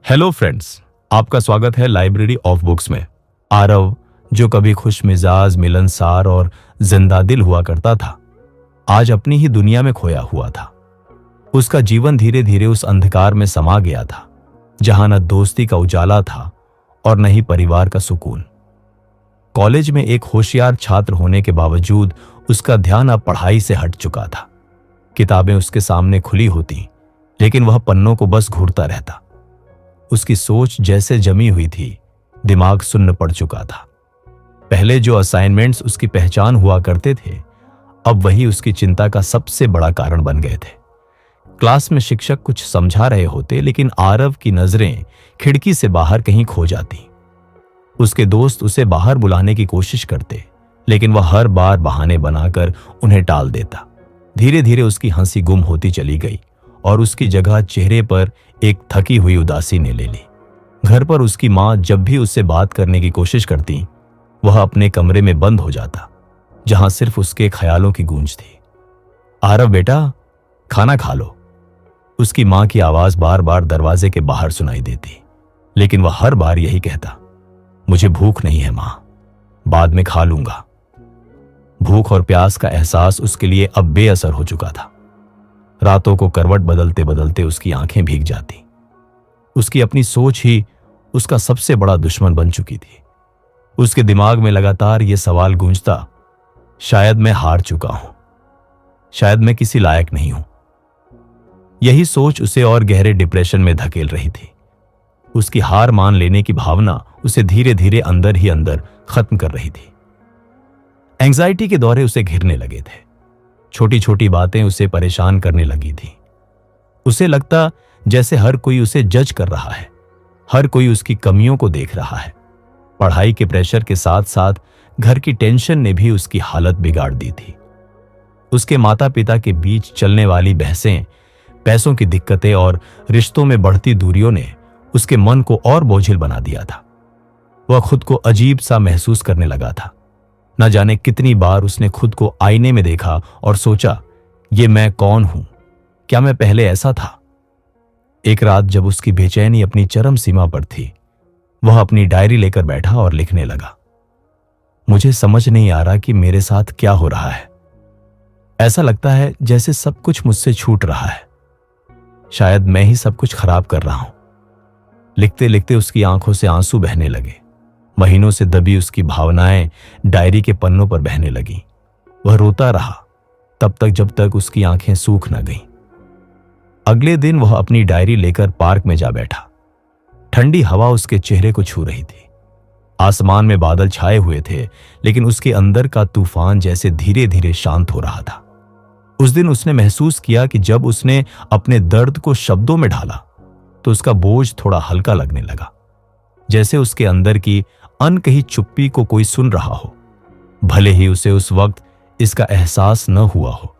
Hello friends, आपका स्वागत है लाइब्रेरी ऑफ बुक्स में। आरव, जो कभी खुश मिजाज, मिलनसार और जिंदा दिल हुआ करता था, आज अपनी ही दुनिया में खोया हुआ था। उसका जीवन धीरे धीरे उस अंधकार में समा गया था जहां न दोस्ती का उजाला था और न ही परिवार का सुकून। कॉलेज में एक होशियार छात्र होने के बावजूद उसका ध्यान अब पढ़ाई से हट चुका था। किताबें उसके सामने खुली होती, लेकिन वह पन्नों को बस घूरता रहता। उसकी सोच जैसे जमी हुई थी, दिमाग सुन्न पड़ चुका था। पहले जो असाइनमेंट्स उसकी पहचान हुआ करते थे, अब वही उसकी चिंता का सबसे बड़ा कारण बन गए थे। क्लास में शिक्षक कुछ समझा रहे होते, लेकिन आरव की नजरें खिड़की से बाहर कहीं खो जाती। उसके दोस्त उसे बाहर बुलाने की कोशिश करते, लेकिन वह हर बार बहाने बनाकर उन्हें टाल देता। धीरे धीरे उसकी हंसी गुम होती चली गई और उसकी जगह चेहरे पर एक थकी हुई उदासी ने ले ली। घर पर उसकी माँ जब भी उससे बात करने की कोशिश करती, वह अपने कमरे में बंद हो जाता, जहां सिर्फ उसके ख्यालों की गूंज थी। आरव बेटा, खाना खा लो। उसकी माँ की आवाज बार बार दरवाजे के बाहर सुनाई देती, लेकिन वह हर बार यही कहता, मुझे भूख नहीं है माँ, बाद में खा लूंगा। भूख और प्यास का एहसास उसके लिए अब बेअसर हो चुका था। रातों को करवट बदलते बदलते उसकी आंखें भीग जाती। उसकी अपनी सोच ही उसका सबसे बड़ा दुश्मन बन चुकी थी। उसके दिमाग में लगातार यह सवाल गूंजता, शायद मैं हार चुका हूं, शायद मैं किसी लायक नहीं हूं। यही सोच उसे और गहरे डिप्रेशन में धकेल रही थी। उसकी हार मान लेने की भावना उसे धीरे धीरे अंदर ही अंदर खत्म कर रही थी। एंजाइटी के दौरे उसे घिरने लगे थे। छोटी छोटी बातें उसे परेशान करने लगी थी। उसे लगता जैसे हर कोई उसे जज कर रहा है, हर कोई उसकी कमियों को देख रहा है। पढ़ाई के प्रेशर के साथ साथ घर की टेंशन ने भी उसकी हालत बिगाड़ दी थी। उसके माता पिता के बीच चलने वाली बहसें, पैसों की दिक्कतें और रिश्तों में बढ़ती दूरियों ने उसके मन को और बोझिल बना दिया था। वह खुद को अजीब सा महसूस करने लगा था। न जाने कितनी बार उसने खुद को आईने में देखा और सोचा, ये मैं कौन हूं? क्या मैं पहले ऐसा था? एक रात जब उसकी बेचैनी अपनी चरम सीमा पर थी, वह अपनी डायरी लेकर बैठा और लिखने लगा, मुझे समझ नहीं आ रहा कि मेरे साथ क्या हो रहा है। ऐसा लगता है जैसे सब कुछ मुझसे छूट रहा है। शायद मैं ही सब कुछ खराब कर रहा हूं। लिखते लिखते उसकी आंखों से आंसू बहने लगे। महीनों से दबी उसकी भावनाएं डायरी के पन्नों पर बहने लगीं। वह रोता रहा तब तक जब तक उसकी आंखें सूख न गईं। अगले दिन वह अपनी डायरी लेकर पार्क में जा बैठा। ठंडी हवा उसके चेहरे को छू रही थी। आसमान में बादल छाए हुए थे, लेकिन उसके अंदर का तूफान जैसे धीरे धीरे शांत हो रहा था। उस दिन उसने महसूस किया कि जब उसने अपने दर्द को शब्दों में ढाला तो उसका बोझ थोड़ा हल्का लगने लगा, जैसे उसके अंदर की अनकही चुप्पी को कोई सुन रहा हो। भले ही उसे उस वक्त इसका एहसास न हुआ हो,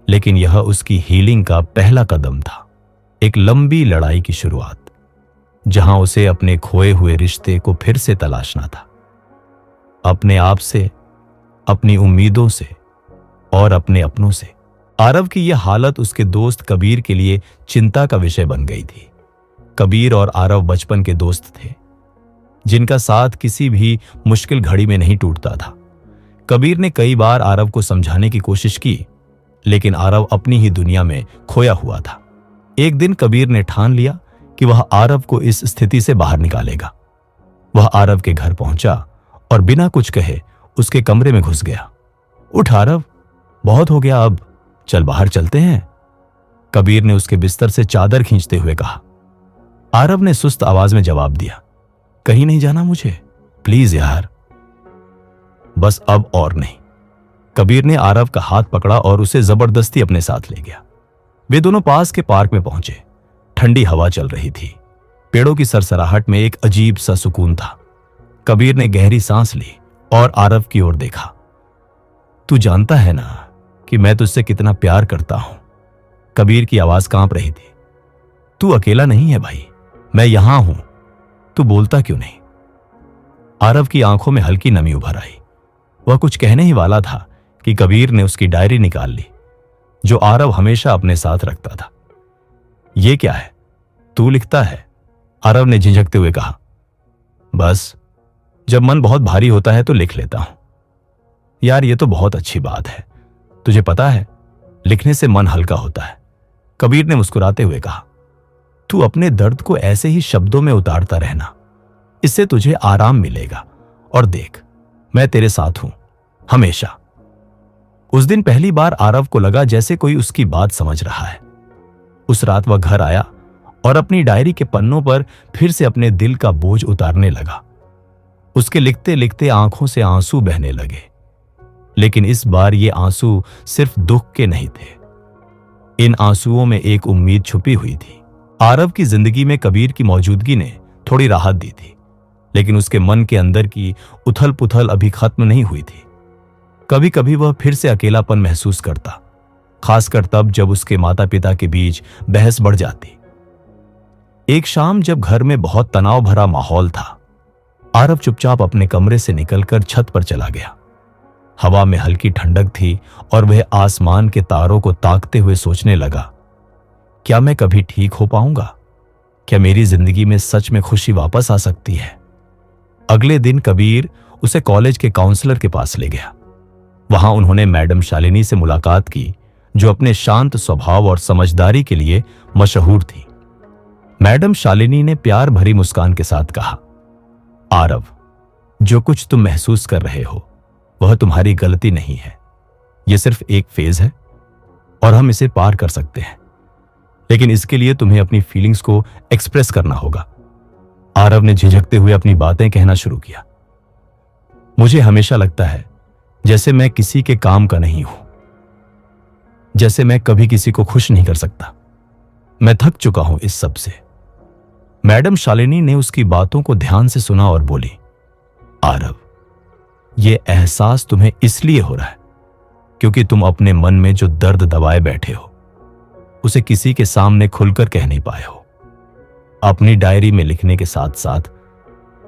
लेकिन यह उसकी हीलिंग का पहला कदम था। एक लंबी लड़ाई की शुरुआत, जहां उसे अपने खोए हुए रिश्ते को फिर से तलाशना था, अपने आप से, अपनी उम्मीदों से और अपने अपनों से। आरव की यह हालत उसके दोस्त कबीर के लिए चिंता का विषय बन गई थी। कबीर और आरव बचपन के दोस्त थे, जिनका साथ किसी भी मुश्किल घड़ी में नहीं टूटता था। कबीर ने कई बार आरव को समझाने की कोशिश की, लेकिन आरव अपनी ही दुनिया में खोया हुआ था। एक दिन कबीर ने ठान लिया कि वह आरव को इस स्थिति से बाहर निकालेगा। वह आरव के घर पहुंचा और बिना कुछ कहे उसके कमरे में घुस गया। उठ आरव, बहुत हो गया, अब चल बाहर चलते हैं, कबीर ने उसके बिस्तर से चादर खींचते हुए कहा। आरव ने सुस्त आवाज में जवाब दिया, कहीं नहीं जाना मुझे, प्लीज यार। बस अब और नहीं। कबीर ने आरव का हाथ पकड़ा और उसे जबरदस्ती अपने साथ ले गया। वे दोनों पास के पार्क में पहुंचे। ठंडी हवा चल रही थी। पेड़ों की सरसराहट में एक अजीब सा सुकून था। कबीर ने गहरी सांस ली और आरव की ओर देखा। तू जानता है ना कि मैं तुझसे कितना प्यार करता हूं। कबीर की आवाज कांप रही थी। तू अकेला नहीं है भाई, मैं यहां हूं, तू बोलता क्यों नहीं? आरव की आंखों में हल्की नमी उभर आई। वह कुछ कहने ही वाला था कि कबीर ने उसकी डायरी निकाल ली, जो आरव हमेशा अपने साथ रखता था। ये क्या है? तू लिखता है? आरव ने झिझकते हुए कहा, बस जब मन बहुत भारी होता है तो लिख लेता हूं। यार ये तो बहुत अच्छी बात है, तुझे पता है लिखने से मन हल्का होता है। कबीर ने मुस्कुराते हुए कहा, तू अपने दर्द को ऐसे ही शब्दों में उतारता रहना, इससे तुझे आराम मिलेगा। और देख, मैं तेरे साथ हूं हमेशा। उस दिन पहली बार आरव को लगा जैसे कोई उसकी बात समझ रहा है। उस रात वह घर आया और अपनी डायरी के पन्नों पर फिर से अपने दिल का बोझ उतारने लगा। उसके लिखते लिखते आंखों से आंसू बहने लगे, लेकिन इस बार ये आंसू सिर्फ दुख के नहीं थे। इन आंसुओं में एक उम्मीद छुपी हुई थी। आरव की जिंदगी में कबीर की मौजूदगी ने थोड़ी राहत दी थी, लेकिन उसके मन के अंदर की उथल पुथल अभी खत्म नहीं हुई थी। कभी कभी वह फिर से अकेलापन महसूस करता, खासकर तब जब उसके माता पिता के बीच बहस बढ़ जाती। एक शाम जब घर में बहुत तनाव भरा माहौल था, आरव चुपचाप अपने कमरे से निकलकर छत पर चला गया। हवा में हल्की ठंडक थी और वह आसमान के तारों को ताकते हुए सोचने लगा, क्या मैं कभी ठीक हो पाऊंगा? क्या मेरी जिंदगी में सच में खुशी वापस आ सकती है? अगले दिन कबीर उसे कॉलेज के काउंसलर के पास ले गया। वहां उन्होंने मैडम शालिनी से मुलाकात की, जो अपने शांत स्वभाव और समझदारी के लिए मशहूर थी। मैडम शालिनी ने प्यार भरी मुस्कान के साथ कहा, आरव, जो कुछ तुम महसूस कर रहे हो वह तुम्हारी गलती नहीं है। यह सिर्फ एक फेज है और हम इसे पार कर सकते हैं, लेकिन इसके लिए तुम्हें अपनी फीलिंग्स को एक्सप्रेस करना होगा। आरव ने झिझकते हुए अपनी बातें कहना शुरू किया। मुझे हमेशा लगता है जैसे मैं किसी के काम का नहीं हूं, जैसे मैं कभी किसी को खुश नहीं कर सकता। मैं थक चुका हूं इस सब से। मैडम शालिनी ने उसकी बातों को ध्यान से सुना और बोली, आरव, यह एहसास तुम्हें इसलिए हो रहा है क्योंकि तुम अपने मन में जो दर्द दबाए बैठे हो उसे किसी के सामने खुलकर कह नहीं पाए हो। अपनी डायरी में लिखने के साथ साथ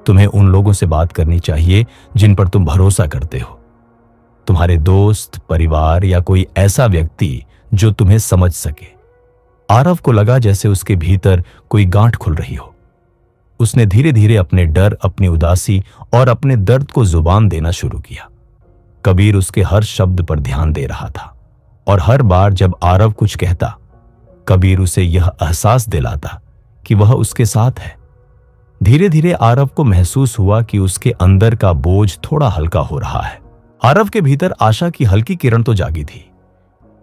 तुम्हें उन लोगों से बात करनी चाहिए जिन पर तुम भरोसा करते हो। तुम्हारे दोस्त, परिवार या कोई ऐसा व्यक्ति जो तुम्हें समझ सके। आरव को लगा जैसे उसके भीतर कोई गांठ खुल रही हो। उसने धीरे धीरे अपने डर, अपनी उदासी और अपने दर्द को जुबान देना शुरू किया। कबीर उसके हर शब्द पर ध्यान दे रहा था और हर बार जब आरव कुछ कहता, कबीर उसे यह एहसास दिलाता कि वह उसके साथ है। धीरे धीरे आरव को महसूस हुआ कि उसके अंदर का बोझ थोड़ा हल्का हो रहा है। आरव के भीतर आशा की हल्की किरण तो जागी थी,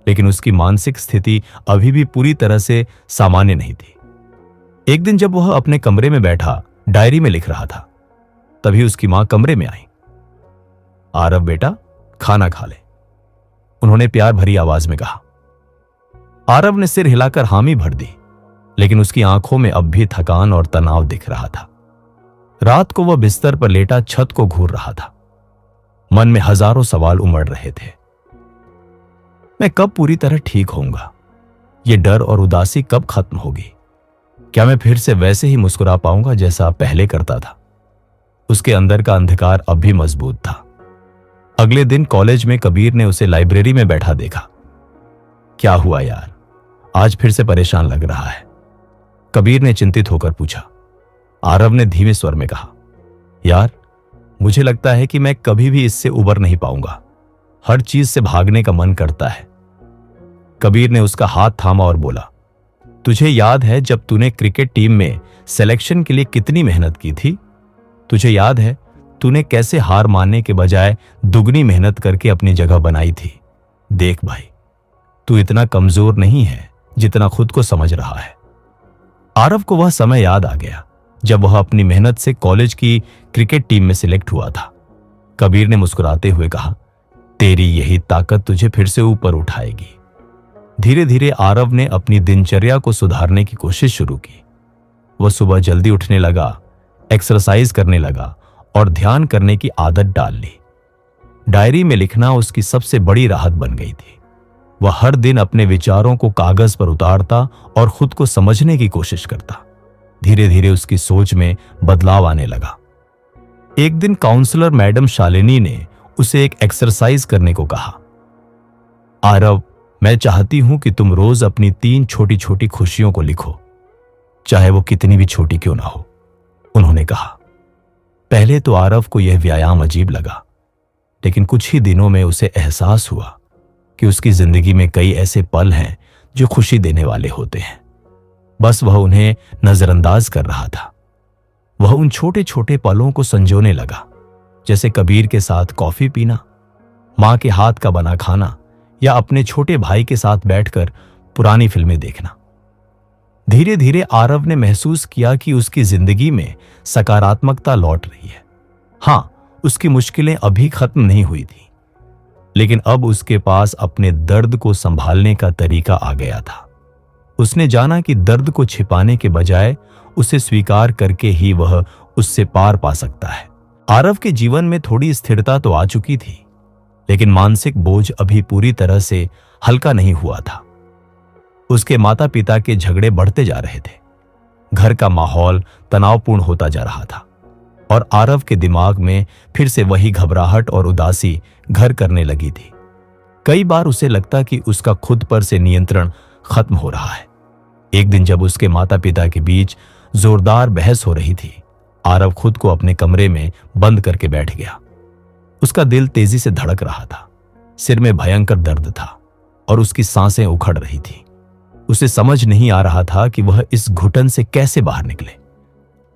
लेकिन उसकी मानसिक स्थिति अभी भी पूरी तरह से सामान्य नहीं थी। एक दिन जब वह अपने कमरे में बैठा डायरी में लिख रहा था, तभी उसकी मां कमरे में आई। आरव बेटा, खाना खा ले, उन्होंने प्यार भरी आवाज में कहा। आरव ने सिर हिलाकर हामी भर दी, लेकिन उसकी आंखों में अब भी थकान और तनाव दिख रहा था। रात को वह बिस्तर पर लेटा छत को घूर रहा था। मन में हजारों सवाल उमड़ रहे थे। मैं कब पूरी तरह ठीक होऊंगा? ये डर और उदासी कब खत्म होगी? क्या मैं फिर से वैसे ही मुस्कुरा पाऊंगा जैसा पहले करता था? उसके अंदर का अंधकार अब भी मजबूत था। अगले दिन कॉलेज में कबीर ने उसे लाइब्रेरी में बैठा देखा। क्या हुआ यार, आज फिर से परेशान लग रहा है? कबीर ने चिंतित होकर पूछा। आरव ने धीमे स्वर में कहा, यार, मुझे लगता है कि मैं कभी भी इससे उबर नहीं पाऊंगा। हर चीज से भागने का मन करता है। कबीर ने उसका हाथ थामा और बोला, तुझे याद है जब तूने क्रिकेट टीम में सिलेक्शन के लिए कितनी मेहनत की थी? तुझे याद है तूने कैसे हार मानने के बजाय दुगनी मेहनत करके अपनी जगह बनाई थी? देख भाई, तू इतना कमजोर नहीं है जितना खुद को समझ रहा है। आरव को वह समय याद आ गया जब वह अपनी मेहनत से कॉलेज की क्रिकेट टीम में सिलेक्ट हुआ था। कबीर ने मुस्कुराते हुए कहा, तेरी यही ताकत तुझे फिर से ऊपर उठाएगी। धीरे धीरे आरव ने अपनी दिनचर्या को सुधारने की कोशिश शुरू की। वह सुबह जल्दी उठने लगा, एक्सरसाइज करने लगा और ध्यान करने की आदत डाल ली। डायरी में लिखना उसकी सबसे बड़ी राहत बन गई थी। वह हर दिन अपने विचारों को कागज पर उतारता और खुद को समझने की कोशिश करता। धीरे धीरे उसकी सोच में बदलाव आने लगा। एक दिन काउंसलर मैडम शालिनी ने उसे एक एक्सरसाइज करने को कहा। आरव, मैं चाहती हूं कि तुम रोज अपनी 3 छोटी छोटी खुशियों को लिखो, चाहे वो कितनी भी छोटी क्यों ना हो। उन्होंने कहा। पहले तो आरव को यह व्यायाम अजीब लगा, लेकिन कुछ ही दिनों में उसे एहसास हुआ कि उसकी जिंदगी में कई ऐसे पल हैं जो खुशी देने वाले होते हैं, बस वह उन्हें नजरअंदाज कर रहा था। वह उन छोटे छोटे पलों को संजोने लगा, जैसे कबीर के साथ कॉफी पीना, मां के हाथ का बना खाना या अपने छोटे भाई के साथ बैठकर पुरानी फिल्में देखना। धीरे धीरे आरव ने महसूस किया कि उसकी जिंदगी में सकारात्मकता लौट रही है। हां, उसकी मुश्किलें अभी खत्म नहीं हुई थी, लेकिन अब उसके पास अपने दर्द को संभालने का तरीका आ गया था। उसने जाना कि दर्द को छिपाने के बजाय उसे स्वीकार करके ही वह उससे पार पा सकता है। आरव के जीवन में थोड़ी स्थिरता तो आ चुकी थी, लेकिन मानसिक बोझ अभी पूरी तरह से हल्का नहीं हुआ था। उसके माता पिता के झगड़े बढ़ते जा रहे थे, घर का माहौल तनावपूर्ण होता जा रहा था और आरव के दिमाग में फिर से वही घबराहट और उदासी घर करने लगी थी। कई बार उसे लगता कि उसका खुद पर से नियंत्रण खत्म हो रहा है। एक दिन जब उसके माता पिता के बीच जोरदार बहस हो रही थी, आरव खुद को अपने कमरे में बंद करके बैठ गया। उसका दिल तेजी से धड़क रहा था, सिर में भयंकर दर्द था और उसकी सांसें उखड़ रही थी। उसे समझ नहीं आ रहा था कि वह इस घुटन से कैसे बाहर निकले।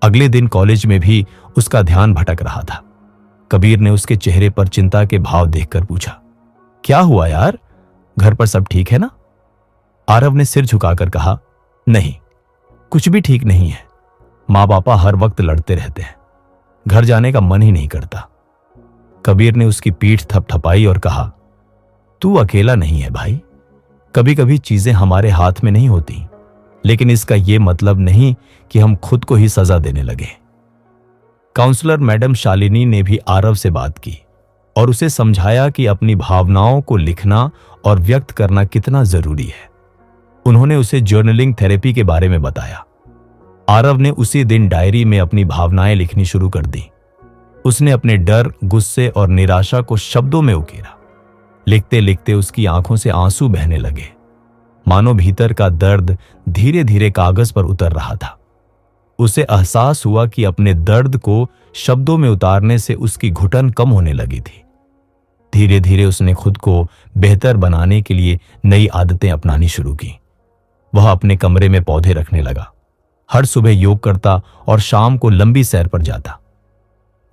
अगले दिन कॉलेज में भी उसका ध्यान भटक रहा था। कबीर ने उसके चेहरे पर चिंता के भाव देखकर पूछा, क्या हुआ यार, घर पर सब ठीक है ना? आरव ने सिर झुकाकर कहा, नहीं, कुछ भी ठीक नहीं है। माँ पापा हर वक्त लड़ते रहते हैं, घर जाने का मन ही नहीं करता। कबीर ने उसकी पीठ थपथपाई और कहा, तू अकेला नहीं है भाई, कभी कभी चीजें हमारे हाथ में नहीं होती, लेकिन इसका यह मतलब नहीं कि हम खुद को ही सजा देने लगे। काउंसलर मैडम शालिनी ने भी आरव से बात की और उसे समझाया कि अपनी भावनाओं को लिखना और व्यक्त करना कितना जरूरी है। उन्होंने उसे जर्नलिंग थेरेपी के बारे में बताया। आरव ने उसी दिन डायरी में अपनी भावनाएं लिखनी शुरू कर दी। उसने अपने डर, गुस्से और निराशा को शब्दों में उकेरा। लिखते लिखते उसकी आंखों से आंसू बहने लगे, मानो भीतर का दर्द धीरे धीरे कागज पर उतर रहा था। उसे एहसास हुआ कि अपने दर्द को शब्दों में उतारने से उसकी घुटन कम होने लगी थी। धीरे धीरे उसने खुद को बेहतर बनाने के लिए नई आदतें अपनानी शुरू की। वह अपने कमरे में पौधे रखने लगा, हर सुबह योग करता और शाम को लंबी सैर पर जाता।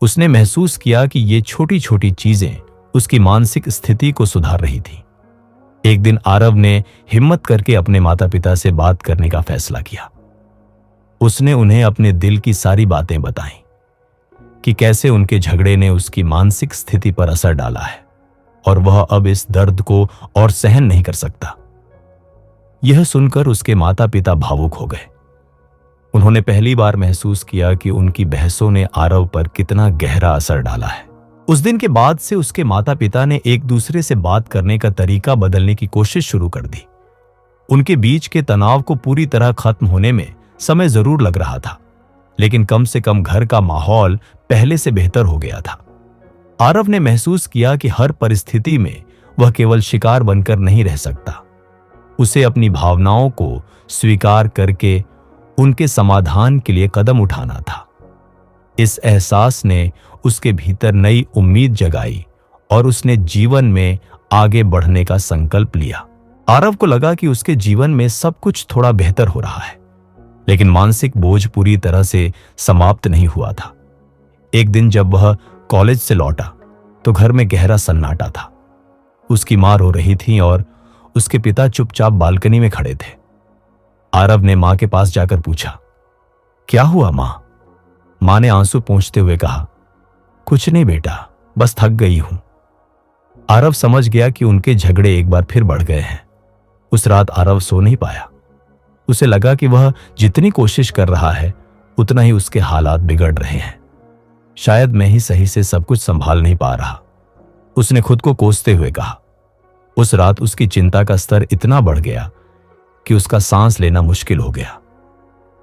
उसने महसूस किया कि ये छोटी छोटी चीजें उसकी मानसिक स्थिति को सुधार रही थी। एक दिन आरव ने हिम्मत करके अपने माता पिता से बात करने का फैसला किया। उसने उन्हें अपने दिल की सारी बातें बताईं कि कैसे उनके झगड़े ने उसकी मानसिक स्थिति पर असर डाला है और वह अब इस दर्द को और सहन नहीं कर सकता। यह सुनकर उसके माता पिता भावुक हो गए। उन्होंने पहली बार महसूस किया कि उनकी बहसों ने आरव पर कितना गहरा असर डाला है। उस दिन के बाद से उसके माता पिता ने एक दूसरे से बात करने का तरीका बदलने की कोशिश शुरू कर दी। उनके बीच के तनाव को पूरी तरह खत्म होने में समय जरूर लग रहा था, लेकिन कम से कम घर का माहौल पहले से बेहतर हो गया था। आरव ने महसूस किया कि हर परिस्थिति में वह केवल शिकार बनकर नहीं रह सकता। उसे अपनी भावनाओं को स्वीकार करके उनके समाधान के लिए कदम उठाना था। इस एहसास ने उसके भीतर नई उम्मीद जगाई और उसने जीवन में आगे बढ़ने का संकल्प लिया। आरव को लगा कि उसके जीवन में सब कुछ थोड़ा बेहतर हो रहा है, लेकिन मानसिक बोझ पूरी तरह से समाप्त नहीं हुआ था। एक दिन जब वह कॉलेज से लौटा तो घर में गहरा सन्नाटा था। उसकी मां रो रही थी और उसके पिता चुपचाप बालकनी में खड़े थे। आरव ने मां के पास जाकर पूछा, क्या हुआ मां? मां ने आंसू पोंछते हुए कहा, कुछ नहीं बेटा, बस थक गई हूं। आरव समझ गया कि उनके झगड़े एक बार फिर बढ़ गए हैं। उस रात आरव सो नहीं पाया। उसे लगा कि वह जितनी कोशिश कर रहा है उतना ही उसके हालात बिगड़ रहे हैं। शायद मैं ही सही से सब कुछ संभाल नहीं पा रहा, उसने खुद को कोसते हुए कहा। उस रात उसकी चिंता का स्तर इतना बढ़ गया कि उसका सांस लेना मुश्किल हो गया।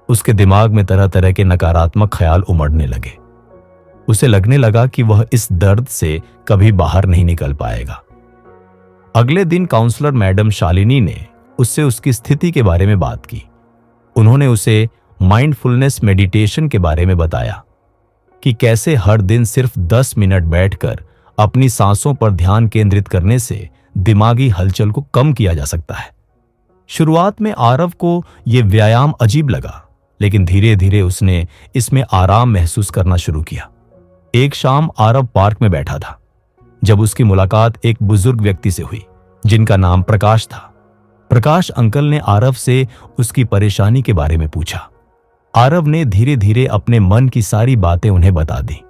उसके दिमाग में तरह तरह के नकारात्मक ख्याल उमड़ने लगे। उसे लगने लगा कि वह इस दर्द से कभी बाहर नहीं निकल पाएगा। अगले दिन काउंसलर मैडम शालिनी ने उससे उसकी स्थिति के बारे में बात की। उन्होंने उसे माइंडफुलनेस मेडिटेशन के बारे में बताया कि कैसे हर दिन सिर्फ 10 मिनट बैठकर अपनी सांसों पर ध्यान केंद्रित करने से दिमागी हलचल को कम किया जा सकता है। शुरुआत में आरव को यह व्यायाम अजीब लगा, लेकिन धीरे धीरे उसने इसमें आराम महसूस करना शुरू किया। एक शाम आरव पार्क में बैठा था जब उसकी मुलाकात एक बुजुर्ग व्यक्ति से हुई जिनका नाम प्रकाश था। प्रकाश अंकल ने आरव से उसकी परेशानी के बारे में पूछा। आरव ने धीरे धीरे अपने मन की सारी बातें उन्हें बता दी।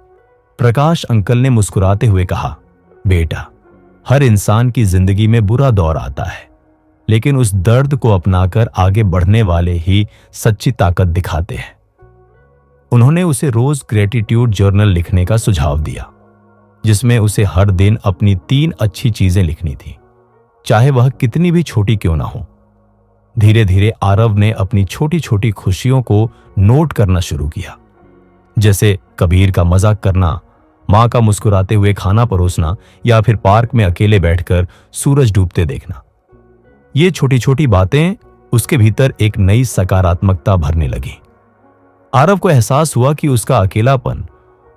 प्रकाश अंकल ने मुस्कुराते हुए कहा, बेटा, हर इंसान की जिंदगी में बुरा दौर आता है, लेकिन उस दर्द को अपनाकर आगे बढ़ने वाले ही सच्ची ताकत दिखाते हैं। उन्होंने उसे रोज ग्रेटिट्यूड जर्नल लिखने का सुझाव दिया, जिसमें उसे हर दिन अपनी 3 अच्छी चीजें लिखनी थी, चाहे वह कितनी भी छोटी क्यों ना हो। धीरे धीरे आरव ने अपनी छोटी छोटी खुशियों को नोट करना शुरू किया, जैसे कबीर का मजाक करना, मां का मुस्कुराते हुए खाना परोसना या फिर पार्क में अकेले बैठकर सूरज डूबते देखना। ये छोटी छोटी बातें उसके भीतर एक नई सकारात्मकता भरने लगी। आरव को एहसास हुआ कि उसका अकेलापन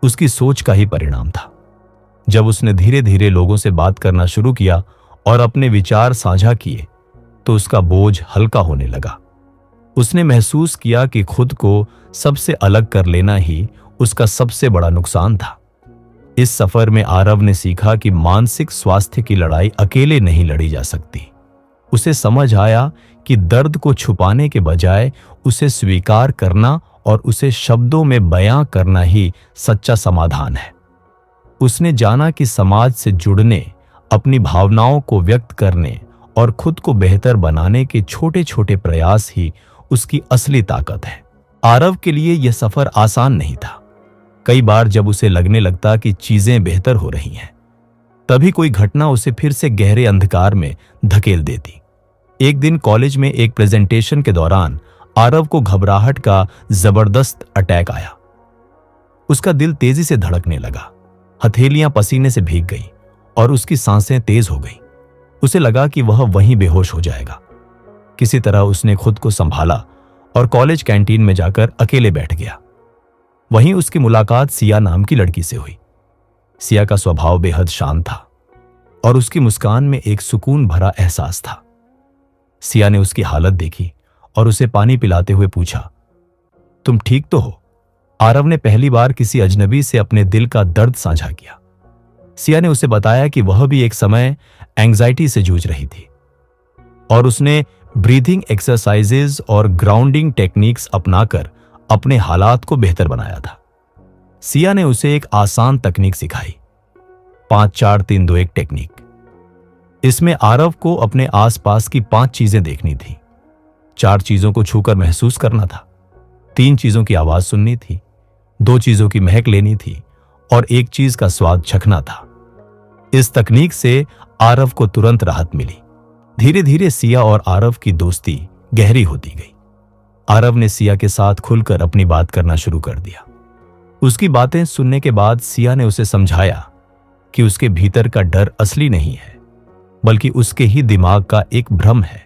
उसकी सोच का ही परिणाम था। जब उसने धीरे धीरे लोगों से बात करना शुरू किया और अपने विचार साझा किए, तो उसका बोझ हल्का होने लगा। उसने महसूस किया कि खुद को सबसे अलग कर लेना ही उसका सबसे बड़ा नुकसान था। इस सफर में आरव ने सीखा कि मानसिक स्वास्थ्य की लड़ाई अकेले नहीं लड़ी जा सकती। उसे समझ आया कि दर्द को छुपाने के बजाय उसे स्वीकार करना और उसे शब्दों में बयां करना ही सच्चा समाधान है। उसने जाना कि समाज से जुड़ने, अपनी भावनाओं को व्यक्त करने और खुद को बेहतर बनाने के छोटे छोटे प्रयास ही उसकी असली ताकत है। आरव के लिए यह सफर आसान नहीं था। कई बार जब उसे लगने लगता कि चीजें बेहतर हो रही हैं, तभी कोई घटना उसे फिर से गहरे अंधकार में धकेल देती। एक दिन कॉलेज में एक प्रेजेंटेशन के दौरान आरव को घबराहट का जबरदस्त अटैक आया। उसका दिल तेजी से धड़कने लगा, हथेलियां पसीने से भीग गईं और उसकी सांसें तेज हो गईं। उसे लगा कि वह वहीं बेहोश हो जाएगा। किसी तरह उसने खुद को संभाला और कॉलेज कैंटीन में जाकर अकेले बैठ गया। वहीं उसकी मुलाकात सिया नाम की लड़की से हुई। सिया का स्वभाव बेहद शांत था और उसकी मुस्कान में एक सुकून भरा एहसास था। सिया ने उसकी हालत देखी और उसे पानी पिलाते हुए पूछा, तुम ठीक तो हो? आरव ने पहली बार किसी अजनबी से अपने दिल का दर्द साझा किया। सिया ने उसे बताया कि वह भी एक समय एंजाइटी से जूझ रही थी और उसने ब्रीथिंग एक्सरसाइजेज और ग्राउंडिंग टेक्निक्स अपनाकर अपने हालात को बेहतर बनाया था। सिया ने उसे एक आसान तकनीक सिखाई, 5-4-3-2-1 टेक्निक। इसमें आरव को अपने आसपास की 5 चीजें देखनी थी, 4 चीजों को छूकर महसूस करना था, 3 चीजों की आवाज सुननी थी, 2 चीजों की महक लेनी थी और 1 चीज का स्वाद चखना था। इस तकनीक से आरव को तुरंत राहत मिली। धीरे धीरे सिया और आरव की दोस्ती गहरी होती गई। आरव ने सिया के साथ खुलकर अपनी बात करना शुरू कर दिया। उसकी बातें सुनने के बाद सिया ने उसे समझाया कि उसके भीतर का डर असली नहीं है, बल्कि उसके ही दिमाग का एक भ्रम है।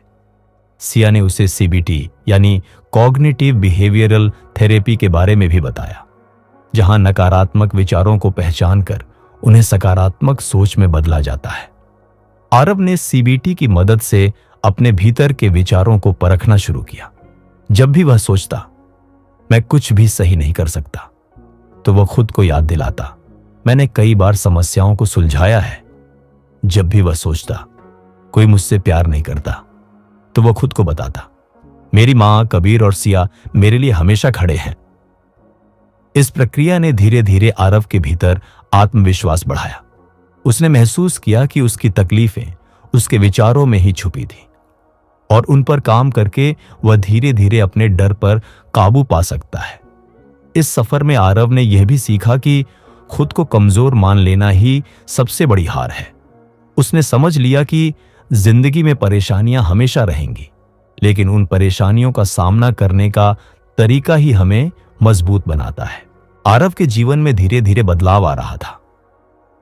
सिया ने उसे सीबीटी यानी कॉग्निटिव बिहेवियरल थेरेपी के बारे में भी बताया, जहां नकारात्मक विचारों को पहचानकर उन्हें सकारात्मक सोच में बदला जाता है। आरव ने सीबीटी की मदद से अपने भीतर के विचारों को परखना शुरू किया। जब भी वह सोचता, मैं कुछ भी सही नहीं कर सकता, तो वह खुद को याद दिलाता, मैंने कई बार समस्याओं को सुलझाया है। जब भी वह सोचता, कोई मुझसे प्यार नहीं करता, तो वह खुद को बताता, मेरी मां, कबीर और सिया मेरे लिए हमेशा खड़े हैं। इस प्रक्रिया ने धीरे धीरे आरव के भीतर आत्मविश्वास बढ़ाया। उसने महसूस किया कि उसकी तकलीफें उसके विचारों में ही छुपी थी और उन पर काम करके वह धीरे धीरे अपने डर पर काबू पा सकता है। इस सफर में आरव ने यह भी सीखा कि खुद को कमजोर मान लेना ही सबसे बड़ी हार है। उसने समझ लिया कि जिंदगी में परेशानियां हमेशा रहेंगी, लेकिन उन परेशानियों का सामना करने का तरीका ही हमें मजबूत बनाता है। आरव के जीवन में धीरे धीरे बदलाव आ रहा था,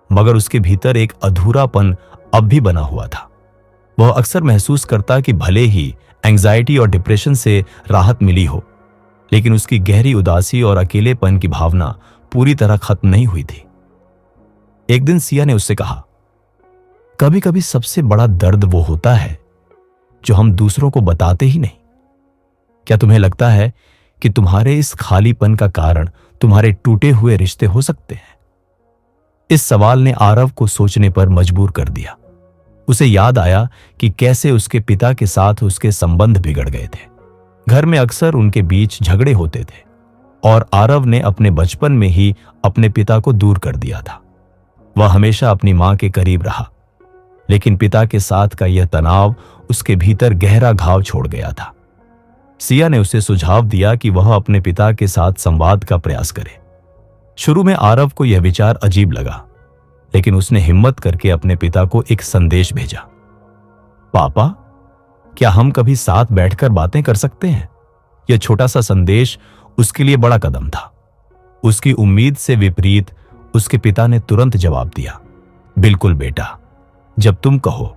मगर उसके भीतर एक अधूरापन अब भी बना हुआ था। वह अक्सर महसूस करता कि भले ही एंजाइटी और डिप्रेशन से राहत मिली हो, लेकिन उसकी गहरी उदासी और अकेलेपन की भावना पूरी तरह खत्म नहीं हुई थी। एक दिन सिया ने उससे कहा, कभी कभी सबसे बड़ा दर्द वो होता है जो हम दूसरों को बताते ही नहीं। क्या तुम्हें लगता है कि तुम्हारे इस खालीपन का कारण तुम्हारे टूटे हुए रिश्ते हो सकते हैं? इस सवाल ने आरव को सोचने पर मजबूर कर दिया। उसे याद आया कि कैसे उसके पिता के साथ उसके संबंध बिगड़ गए थे। घर में अक्सर उनके बीच झगड़े होते थे और आरव ने अपने बचपन में ही अपने पिता को दूर कर दिया था। वह हमेशा अपनी मां के करीब रहा, लेकिन पिता के साथ का यह तनाव उसके भीतर गहरा घाव छोड़ गया था। सिया ने उसे सुझाव दिया कि वह अपने पिता के साथ संवाद का प्रयास करे। शुरू में आरव को यह विचार अजीब लगा, लेकिन उसने हिम्मत करके अपने पिता को एक संदेश भेजा। पापा, क्या हम कभी साथ बैठकर बातें कर सकते हैं? यह छोटा सा संदेश उसके लिए बड़ा कदम था। उसकी उम्मीद से विपरीत उसके पिता ने तुरंत जवाब दिया, बिल्कुल बेटा, जब तुम कहो।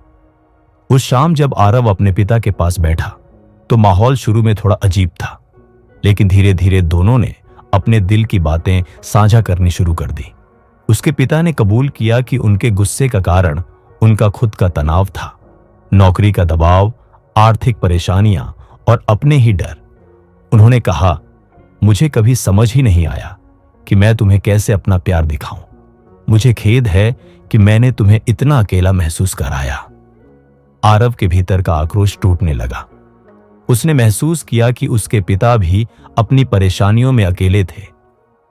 उस शाम जब आरव अपने पिता के पास बैठा तो माहौल शुरू में थोड़ा अजीब था, लेकिन धीरे धीरे दोनों ने अपने दिल की बातें साझा करनी शुरू कर दी। उसके पिता ने कबूल किया कि उनके गुस्से का कारण उनका खुद का तनाव था, नौकरी का दबाव, आर्थिक परेशानियां और अपने ही डर। उन्होंने कहा, मुझे कभी समझ ही नहीं आया कि मैं तुम्हें कैसे अपना प्यार दिखाऊं। मुझे खेद है कि मैंने तुम्हें इतना अकेला महसूस कराया। आरव के भीतर का आक्रोश टूटने लगा। उसने महसूस किया कि उसके पिता भी अपनी परेशानियों में अकेले थे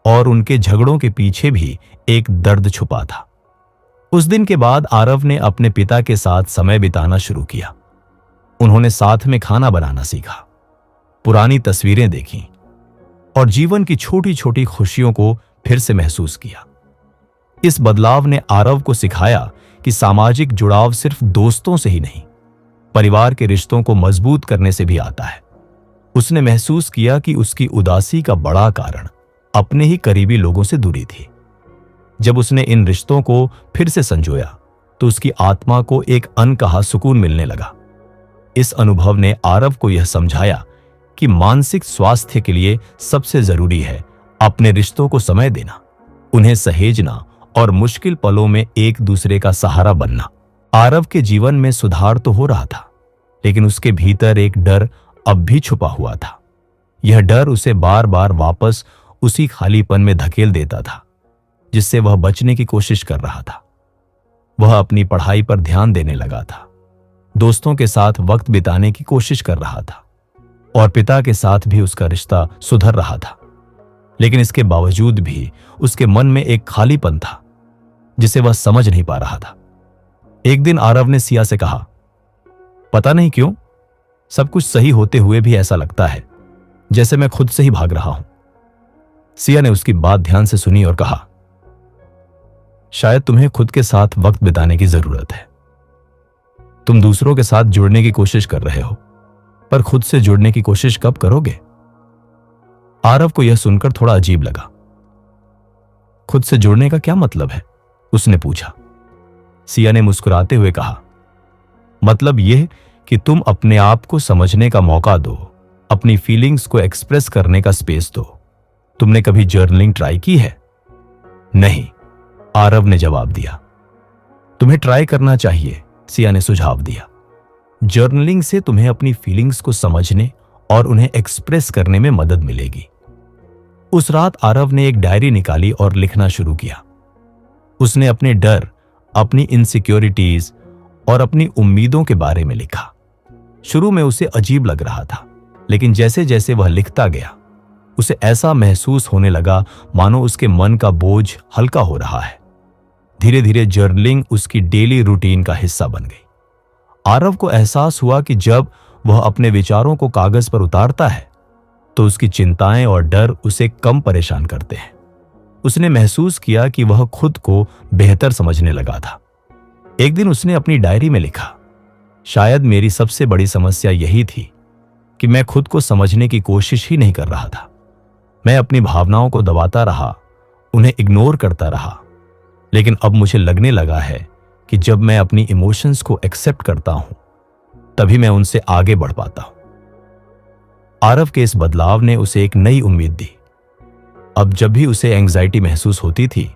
और उनके झगड़ों के पीछे भी एक दर्द छुपा था। उस दिन के बाद आरव ने अपने पिता के साथ समय बिताना शुरू किया। उन्होंने साथ में खाना बनाना सीखा, पुरानी तस्वीरें देखीं और जीवन की छोटी छोटी खुशियों को फिर से महसूस किया। इस बदलाव ने आरव को सिखाया कि सामाजिक जुड़ाव सिर्फ दोस्तों से ही नहीं, परिवार के रिश्तों को मजबूत करने से भी आता है। उसने महसूस किया कि उसकी उदासी का बड़ा कारण अपने ही करीबी लोगों से दूरी थी। जब उसने इन रिश्तों को फिर से संजोया तो उसकी आत्मा को एक अनकहा सुकून मिलने लगा। इस अनुभव ने आरव को यह समझाया कि मानसिक स्वास्थ्य के लिए सबसे जरूरी है अपने रिश्तों को समय देना, उन्हें सहेजना और मुश्किल पलों में एक दूसरे का सहारा बनना। आरव के जीवन में सुधार तो हो रहा था, लेकिन उसके भीतर एक डर अब भी छुपा हुआ था। यह डर उसे बार बार वापस उसी खालीपन में धकेल देता था जिससे वह बचने की कोशिश कर रहा था। वह अपनी पढ़ाई पर ध्यान देने लगा था, दोस्तों के साथ वक्त बिताने की कोशिश कर रहा था और पिता के साथ भी उसका रिश्ता सुधर रहा था। लेकिन इसके बावजूद भी उसके मन में एक खालीपन था जिसे वह समझ नहीं पा रहा था। एक दिन आरव ने सिया से कहा, पता नहीं क्यों सब कुछ सही होते हुए भी ऐसा लगता है जैसे मैं खुद से ही भाग रहा हूं। सिया ने उसकी बात ध्यान से सुनी और कहा, शायद तुम्हें खुद के साथ वक्त बिताने की जरूरत है। तुम दूसरों के साथ जुड़ने की कोशिश कर रहे हो, पर खुद से जुड़ने की कोशिश कब करोगे? आरव को यह सुनकर थोड़ा अजीब लगा। खुद से जुड़ने का क्या मतलब है? उसने पूछा। सिया ने मुस्कुराते हुए कहा, मतलब यह कि तुम अपने आप को समझने का मौका दो, अपनी फीलिंग्स को एक्सप्रेस करने का स्पेस दो। तुमने कभी जर्नलिंग ट्राई की है? नहीं, आरव ने जवाब दिया। तुम्हें ट्राई करना चाहिए, सिया ने सुझाव दिया। जर्नलिंग से तुम्हें अपनी फीलिंग्स को समझने और उन्हें एक्सप्रेस करने में मदद मिलेगी। उस रात आरव ने एक डायरी निकाली और लिखना शुरू किया। उसने अपने डर, अपनी इनसिक्योरिटीज और अपनी उम्मीदों के बारे में लिखा। शुरू में उसे अजीब लग रहा था, लेकिन जैसे जैसे वह लिखता गया उसे ऐसा महसूस होने लगा मानो उसके मन का बोझ हल्का हो रहा है। धीरे धीरे जर्नलिंग उसकी डेली रूटीन का हिस्सा बन गई। आरव को एहसास हुआ कि जब वह अपने विचारों को कागज पर उतारता है तो उसकी चिंताएं और डर उसे कम परेशान करते हैं। उसने महसूस किया कि वह खुद को बेहतर समझने लगा था। एक दिन उसने अपनी डायरी में लिखा, शायद मेरी सबसे बड़ी समस्या यही थी कि मैं खुद को समझने की कोशिश ही नहीं कर रहा था। मैं अपनी भावनाओं को दबाता रहा, उन्हें इग्नोर करता रहा। लेकिन अब मुझे लगने लगा है कि जब मैं अपनी इमोशंस को एक्सेप्ट करता हूं तभी मैं उनसे आगे बढ़ पाता हूं। आरव के इस बदलाव ने उसे एक नई उम्मीद दी। अब जब भी उसे एंग्जाइटी महसूस होती थी,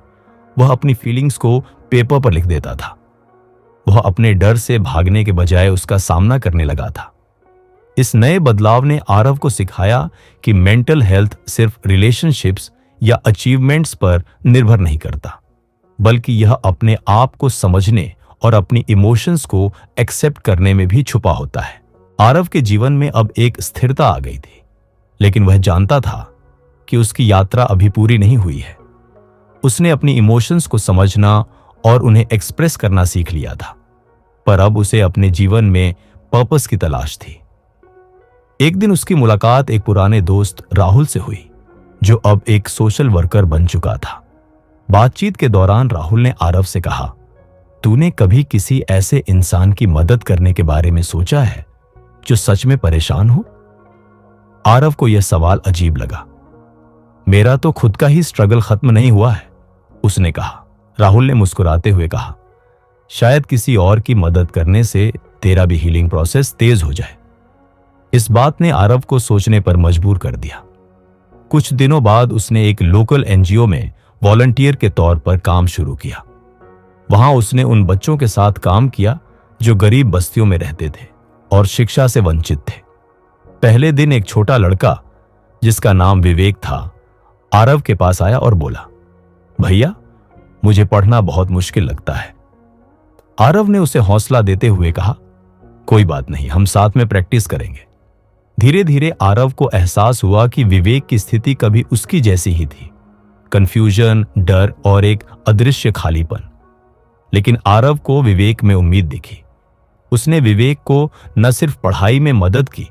वह अपनी फीलिंग्स को पेपर पर लिख देता था। वह अपने डर से भागने के बजाय उसका सामना करने लगा था। इस नए बदलाव ने आरव को सिखाया कि मेंटल हेल्थ सिर्फ रिलेशनशिप्स या अचीवमेंट्स पर निर्भर नहीं करता, बल्कि यह अपने आप को समझने और अपनी इमोशंस को एक्सेप्ट करने में भी छुपा होता है। आरव के जीवन में अब एक स्थिरता आ गई थी, लेकिन वह जानता था कि उसकी यात्रा अभी पूरी नहीं हुई है। उसने अपनी इमोशंस को समझना और उन्हें एक्सप्रेस करना सीख लिया था, पर अब उसे अपने जीवन में पर्पस की तलाश थी। एक दिन उसकी मुलाकात एक पुराने दोस्त राहुल से हुई, जो अब एक सोशल वर्कर बन चुका था। बातचीत के दौरान राहुल ने आरव से कहा, तूने कभी किसी ऐसे इंसान की मदद करने के बारे में सोचा है जो सच में परेशान हो? आरव को यह सवाल अजीब लगा। मेरा तो खुद का ही स्ट्रगल खत्म नहीं हुआ है, उसने कहा। राहुल ने मुस्कुराते हुए कहा, शायद किसी और की मदद करने से तेरा भी हीलिंग प्रोसेस तेज हो जाए। इस बात ने आरव को सोचने पर मजबूर कर दिया। कुछ दिनों बाद उसने एक लोकल एनजीओ में वॉलंटियर के तौर पर काम शुरू किया। वहां उसने उन बच्चों के साथ काम किया जो गरीब बस्तियों में रहते थे और शिक्षा से वंचित थे। पहले दिन एक छोटा लड़का, जिसका नाम विवेक था, आरव के पास आया और बोला, भैया, मुझे पढ़ना बहुत मुश्किल लगता है। आरव ने उसे हौसला देते हुए कहा, कोई बात नहीं, हम साथ में प्रैक्टिस करेंगे। धीरे धीरे आरव को एहसास हुआ कि विवेक की स्थिति कभी उसकी जैसी ही थी, कंफ्यूजन, डर और एक अदृश्य खालीपन। लेकिन आरव को विवेक में उम्मीद दिखी। उसने विवेक को न सिर्फ पढ़ाई में मदद की,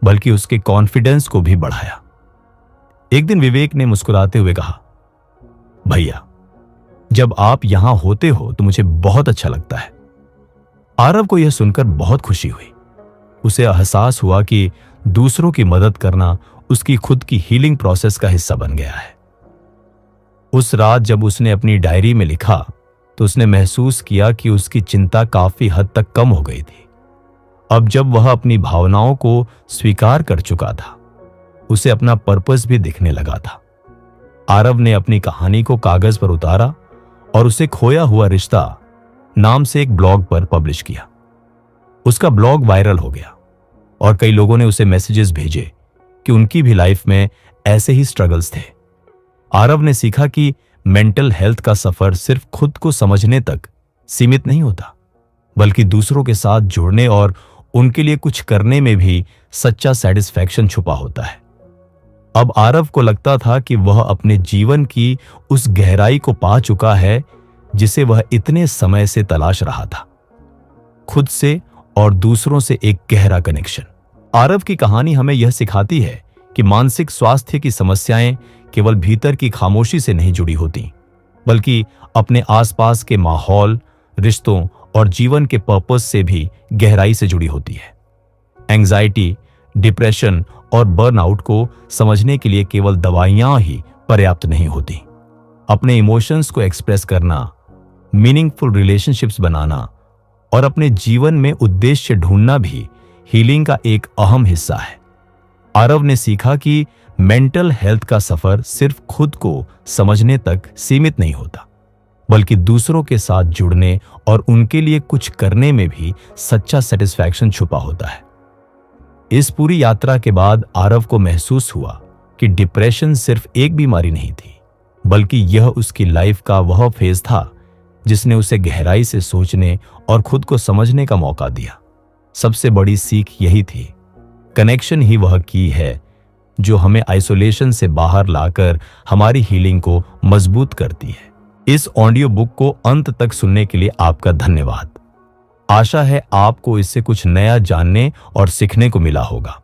बल्कि उसके कॉन्फिडेंस को भी बढ़ाया। एक दिन विवेक ने मुस्कुराते हुए कहा, भैया, जब आप यहां होते हो तो मुझे बहुत अच्छा लगता है। आरव को यह सुनकर बहुत खुशी हुई। उसे एहसास हुआ कि दूसरों की मदद करना उसकी खुद की हीलिंग प्रोसेस का हिस्सा बन गया है। उस रात जब उसने अपनी डायरी में लिखा, तो उसने महसूस किया कि उसकी चिंता काफी हद तक कम हो गई थी। अब जब वह अपनी भावनाओं को स्वीकार कर चुका था, उसे अपना पर्पस भी दिखने लगा था। आरव ने अपनी कहानी को कागज पर उतारा और उसे खोया हुआ रिश्ता नाम से एक ब्लॉग पर पब्लिश किया। उसका ब्लॉग वायरल हो गया और कई लोगों ने उसे मैसेजेस भेजे कि उनकी भी लाइफ में ऐसे ही स्ट्रगल्स थे। आरव ने सीखा कि मेंटल हेल्थ का सफर सिर्फ खुद को समझने तक सीमित नहीं होता, बल्कि दूसरों के साथ जुड़ने और उनके लिए कुछ करने में भी सच्चा सेटिस्फैक्शन छुपा होता है। अब आरव को लगता था कि वह अपने जीवन की उस गहराई को पा चुका है जिसे वह इतने समय से तलाश रहा था, खुद से और दूसरों से एक गहरा कनेक्शन। आरव की कहानी हमें यह सिखाती है कि मानसिक स्वास्थ्य की समस्याएं केवल भीतर की खामोशी से नहीं जुड़ी होती, बल्कि अपने आसपास के माहौल, रिश्तों और जीवन के पर्पस से भी गहराई से जुड़ी होती है। एंजाइटी, डिप्रेशन और बर्नआउट को समझने के लिए केवल दवाइयां ही पर्याप्त नहीं होती। अपने इमोशंस को एक्सप्रेस करना, मीनिंगफुल रिलेशनशिप्स बनाना और अपने जीवन में उद्देश्य ढूंढना भी हीलिंग का एक अहम हिस्सा है। आरव ने सीखा कि मेंटल हेल्थ का सफर सिर्फ खुद को समझने तक सीमित नहीं होता, बल्कि दूसरों के साथ जुड़ने और उनके लिए कुछ करने में भी सच्चा सेटिस्फैक्शन छुपा होता है। इस पूरी यात्रा के बाद आरव को महसूस हुआ कि डिप्रेशन सिर्फ एक बीमारी नहीं थी, बल्कि यह उसकी लाइफ का वह फेज था जिसने उसे गहराई से सोचने और खुद को समझने का मौका दिया। सबसे बड़ी सीख यही थी, कनेक्शन ही वह की है जो हमें आइसोलेशन से बाहर लाकर हमारी हीलिंग को मजबूत करती है। इस ऑडियो बुक को अंत तक सुनने के लिए आपका धन्यवाद। आशा है आपको इससे कुछ नया जानने और सीखने को मिला होगा।